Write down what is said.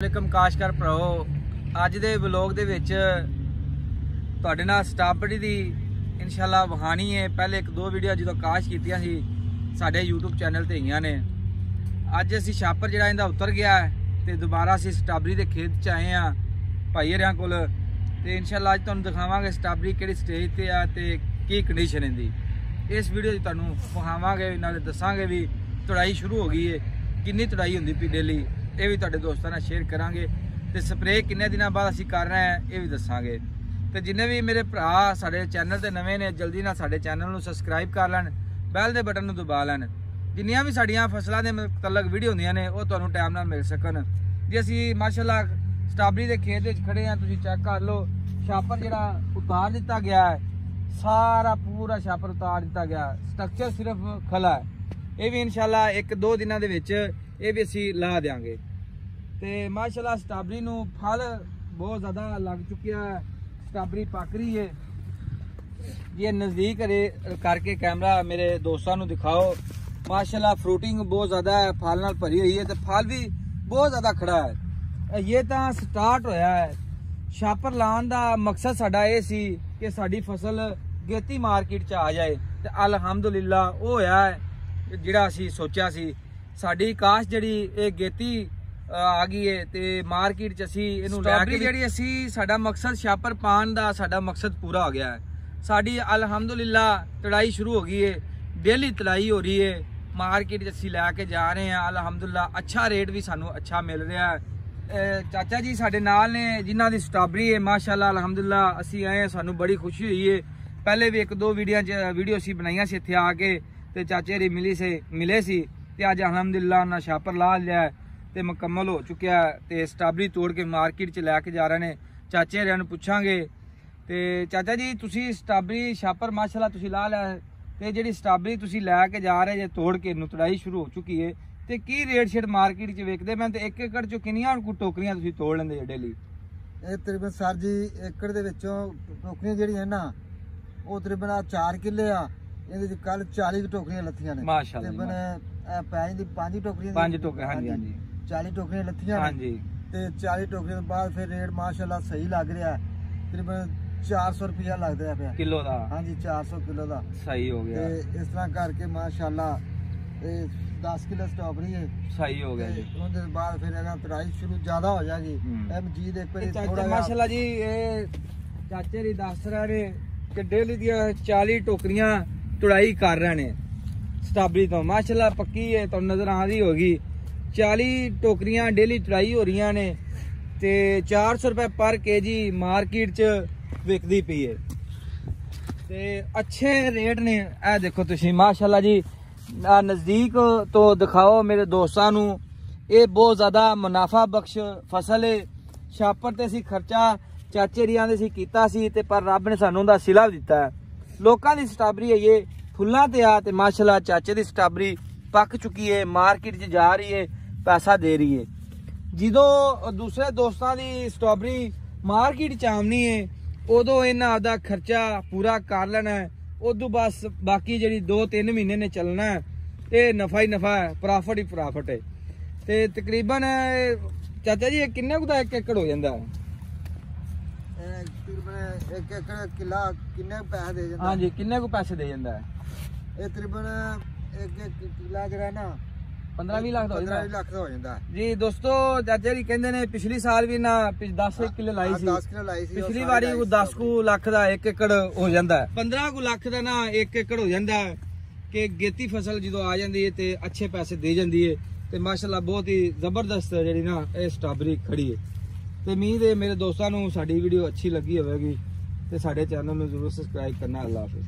ਵਾਲੇਕਮ ਕਾਸ਼ਕਾਰ ਭਰਾਓ, ਅੱਜ ਦੇ ਵਲੌਗ ਦੇ ਵਿੱਚ ਤੁਹਾਡੇ ਨਾਲ ਸਟ੍ਰਾਬੇਰੀ ਦੀ ਇਨਸ਼ਾਅੱਲਾ ਵਹਾਣੀ ਹੈ। ਪਹਿਲੇ ਇੱਕ ਦੋ ਵੀਡੀਓ ਜਦੋਂ ਕਾਸ਼ ਕੀਤੀਆਂ ਸੀ ਸਾਡੇ YouTube ਚੈਨਲ ਤੇ ਹੈਗੀਆਂ ਨੇ। ਅੱਜ ਅਸੀਂ ਛਾਪਰ ਜਿਹੜਾ ਇਹਦਾ ਉਤਰ ਗਿਆ ਹੈ ਤੇ ਦੁਬਾਰਾ ਅਸੀਂ ਸਟ੍ਰਾਬੇਰੀ ਦੇ ਖੇਤ 'ਚ ਆਏ ਆ ਭਾਈ ਹਰਿਆਂ ਕੋਲ। ਤੇ ਇਨਸ਼ਾਅੱਲਾ ਅੱਜ ਤੁਹਾਨੂੰ ਦਿਖਾਵਾਂਗੇ ਸਟ੍ਰਾਬੇਰੀ ਕਿਹੜੀ ਸਟੇਜ ਤੇ ਆ ਤੇ ਕੀ ਕੰਡੀਸ਼ਨ ਇਹਦੀ। ਇਸ ਵੀਡੀਓ 'ਚ ਤੁਹਾਨੂੰ ਵਿਖਾਵਾਂਗੇ, ਨਾਲੇ ਦੱਸਾਂਗੇ ਵੀ ਤੁੜਾਈ ਸ਼ੁਰੂ ਹੋ ਗਈ ਹੈ, ਕਿੰਨੀ ਤੁੜਾਈ ਹੁੰਦੀ ਪਈ ਡੇਲੀ, ਇਹ ਵੀ ਤੁਹਾਡੇ ਦੋਸਤਾਂ ਨਾਲ ਸ਼ੇਅਰ ਕਰਾਂਗੇ। ਤੇ ਸਪਰੇਅ ਕਿੰਨੇ ਦਿਨਾਂ ਬਾਅਦ ਅਸੀਂ ਕਰ ਰਹੇ ਹਾਂ ਇਹ ਵੀ ਦੱਸਾਂਗੇ। ਤੇ ਜਿੰਨੇ ਵੀ ਮੇਰੇ ਭਰਾ ਸਾਡੇ ਚੈਨਲ ਤੇ ਨਵੇਂ ਨੇ ਜਲਦੀ ਨਾਲ ਸਾਡੇ ਚੈਨਲ ਨੂੰ ਸਬਸਕ੍ਰਾਈਬ ਕਰ ਲੈਣ, ਬੈਲ ਦੇ ਬਟਨ ਨੂੰ ਦਬਾ ਲੈਣ। ਜਿੰਨੀਆਂ ਵੀ ਸਾਡੀਆਂ ਫਸਲਾਂ ਦੇ ਮੁਤਲਕ ਵੀਡੀਓ ਹੁੰਦੀਆਂ ਨੇ ਉਹ ਤੁਹਾਨੂੰ ਟਾਈਮ ਨਾਲ ਮਿਲ ਸਕਣ। ਜੇ ਅਸੀਂ ਮਾਸ਼ਾਅੱਲਾ ਸਟ੍ਰਾਬੇਰੀ ਦੇ ਖੇਤ ਵਿੱਚ ਖੜੇ ਹਾਂ, ਤੁਸੀਂ ਚੈੱਕ ਕਰ ਲਓ ਛਾਪਰ ਜਿਹੜਾ ਉਤਾਰ ਦਿੱਤਾ ਗਿਆ ਹੈ, ਸਾਰਾ ਪੂਰਾ ਛਾਪਰ ਉਤਾਰ ਦਿੱਤਾ ਗਿਆ, ਸਟਰਕਚਰ ਸਿਰਫ ਖਲਾ ਹੈ। ਇਹ ਵੀ ਇਨਸ਼ਾਅੱਲਾ ਇੱਕ ਦੋ ਦਿਨਾਂ ਦੇ ਵਿੱਚ ਇਹ ਵੀ ਅਸੀਂ ਲਾ ਦੇਵਾਂਗੇ। ਤੇ ਮਾਸ਼ਾਅੱਲਾ ਸਟ੍ਰਾਬੇਰੀ ਨੂੰ ਫਲ ਬਹੁਤ ਜ਼ਿਆਦਾ ਲੱਗ ਚੁੱਕਿਆ ਹੈ, ਸਟ੍ਰਾਬੇਰੀ ਪੱਕ ਰਹੀ ਹੈ। ਇਹ ਨਜ਼ਦੀਕ करके कैमरा मेरे दोस्तों को दिखाओ। माशाल्लाह फ्रूटिंग बहुत ज़्यादा है, फल नाल भरी हुई है तो फल भी बहुत ज़्यादा खड़ा है। ये तो स्टार्ट होया है। छापर लाने का मकसद साडा ये सी कि साडी फसल गेती मार्केट च आ जाए तो अलहमदुलिल्ला वो होया है जिहड़ा असीं सोचा सी। साडी काश जिहड़ी ये गेती आ गई है ते मार्केट च असीं इहनूं लैके जिहड़ी असीं साडा मकसद छापर पाण दा साडा मकसद पूरा हो गया है। साड़ी अलहमदुलिल्ला तड़ाई शुरू हो गई है, डेली तड़ाई हो रही है, मार्केट असीं लैके जा रहे हैं। अलहमदुलिल्ला अच्छा रेट भी सानू अच्छा मिल रहा है। चाचा जी साडे नाल ने जिन्हां दी स्ट्रॉबेरी है माशाअल्लाह अलहमदुलिल्ला असीं आए हैं, सानू बड़ी खुशी हुई है। पहले भी एक दो वीडियो असीं बनाईयां सी इत्थे आके ते चाचे री मिले सी ते अज अलहमदुलिल्ला उन्हां छापर ला लिया ते मुकम्मल हो चुकिया ते स्ट्रॉबेरी तोड़ के मार्केट च लैके जा रहे हैं। चाचे हरियां नूं पुछांगे ਤੇ ਚਾਚਾ ਜੀ ਤੁਸੀਂ ਸਟ੍ਰਾਬੇਰੀ ਛਾਪਰ ਮਾਸ਼ਾਅੱਲਾ ਤੁਸੀਂ ਲਾ ਲਿਆ ਤੇ ਜਿਹੜੀ ਸਟ੍ਰਾਬੇਰੀ ਤੁਸੀਂ ਲੈ ਕੇ ਜਾ ਰਹੇ ਜੇ ਤੋੜ ਕੇ ਨੂੰ ਤੜਾਈ ਸ਼ੁਰੂ ਹੋ ਚੁੱਕੀ ਹੈ ਤੇ ਕੀ ਰੇਟ ਸ਼ੇਟ ਮਾਰਕੀਟ 'ਚ ਵੇਚਦੇ ਮੈਂ ਤੇ ਇੱਕ ਏਕੜ 'ਚੋਂ ਕਿੰਨੀਆਂ ਟੋਕਰੀਆਂ ਤੁਸੀਂ ਤੋੜ ਲੈਂਦੇ ਡੇਲੀ? ਇਹ ਤਕਰੀਬਨ ਸਰ ਜੀ ਏਕੜ ਦੇ ਵਿੱਚੋਂ ਟੋਕਰੀਆਂ ਜਿਹੜੀਆਂ ਨਾ ਉਹ ਤਕਰੀਬਨ 4 ਕਿੱਲੇ ਆ, ਇਹਦੇ ਵਿੱਚ ਕੱਲ 40 ਟੋਕਰੀਆਂ ਲੱਥੀਆਂ ਨੇ ਮਾਸ਼ਾਅੱਲਾ। ਤਕਰੀਬਨ ਪੈ ਜਾਂਦੀ 5 ਟੋਕਰੀਆਂ 5 ਟੋਕਰੀਆਂ ਹਾਂਜੀ ਹਾਂਜੀ 40 ਟੋਕਰੀਆਂ ਲੱਥੀਆਂ ਹਾਂਜੀ ਤੇ 40 ਟੋਕਰੀਆਂ ਤੋਂ ਬਾਅਦ ਫਿਰ ਰੇਟ ਮਾਸ਼ਾਅੱਲਾ ਸਹੀ ਲੱਗ ਰਿਹਾ। ਤਕਰੀਬਨ 400 रुपया लग रहा है किलो का। हाँ जी 400 किलो का सही हो गया। इस तरह करके माशाल्लाह 10 किलो स्ट्रॉबेरी है सही हो गया जी। उसके बाद फिर तड़ाई शुरू ज्यादा हो जाएगी। मजीद एक थोड़ा माशाल्लाह जी चाचे दी दस रहे ने कि डेली दी 40 टोकरियां तुड़ाई कर रहे ने स्ट्रॉबेरी तो माशाल्लाह पक्की है तो नजर आ रही होगी। 40 टोकरियां डेली तुड़ाई हो रही ने ते 400 रुपए पर केजी मार्केट च विकदी पई है ते अच्छे रेट ने। ए देखो तुसी माशाल्लाह जी नजदीक तो दिखाओ मेरे दोस्तां नू, ये बहुत ज्यादा मुनाफा बख्श फसल है। छापर ते सी खर्चा चाचे रियां दे सी कीता सी ते पर रब ने सानू दा सिला दिता है। लोकां दी स्ट्रॉबेरी है ये फुल्लां ते आ ते माशाल्लाह चाचे दी स्ट्रॉबेरी पक चुकी है, मार्केट च जा रही है, पैसा दे रही है। जिदों दूसरे दोस्तां दी स्ट्रॉबेरी मार्केट च आमनी है उदों इन्हां दा खर्चा पूरा कर लेना है, उदों बस बाकी जिहड़ी 2-3 महीने ने चलना है, ये नफा ही नफा है, प्रॉफिट ही प्रॉफिट है। ते तकरीबन चाचा जी किन्ने कुदा एक एकड़ हो जांदा है? तकरीबन एक एकड़ किला किन्ने पैसे दे जांदा? हां जी किन्ने को पैसे दे जांदा है? ये तकरीबन एक किला जरा ना 15-20 लाख का हो जाता है जी। दोस्तों चाचा जी कहते ने पिछली साल भी ना 10 किलो लाई सी, 10 किलो लाई सी पिछली बारी 10 लाख दा एक एकड़ हो जाता है, 15 लाख दा ना एक एकड़ हो जाता है कि गेती फसल जो आ जाती है ते अच्छे पैसे दे जाती है। ते माशाल्लाह बहुत ही जबरदस्त जी ना ये स्ट्रॉबेरी खड़ी है। ते उम्मीद है मेरे दोस्तों को साडी वीडियो अच्छी लगी होगी ते साडे चैनल में जरूर सब्सक्राइब करना। अल्लाह हाफिज़।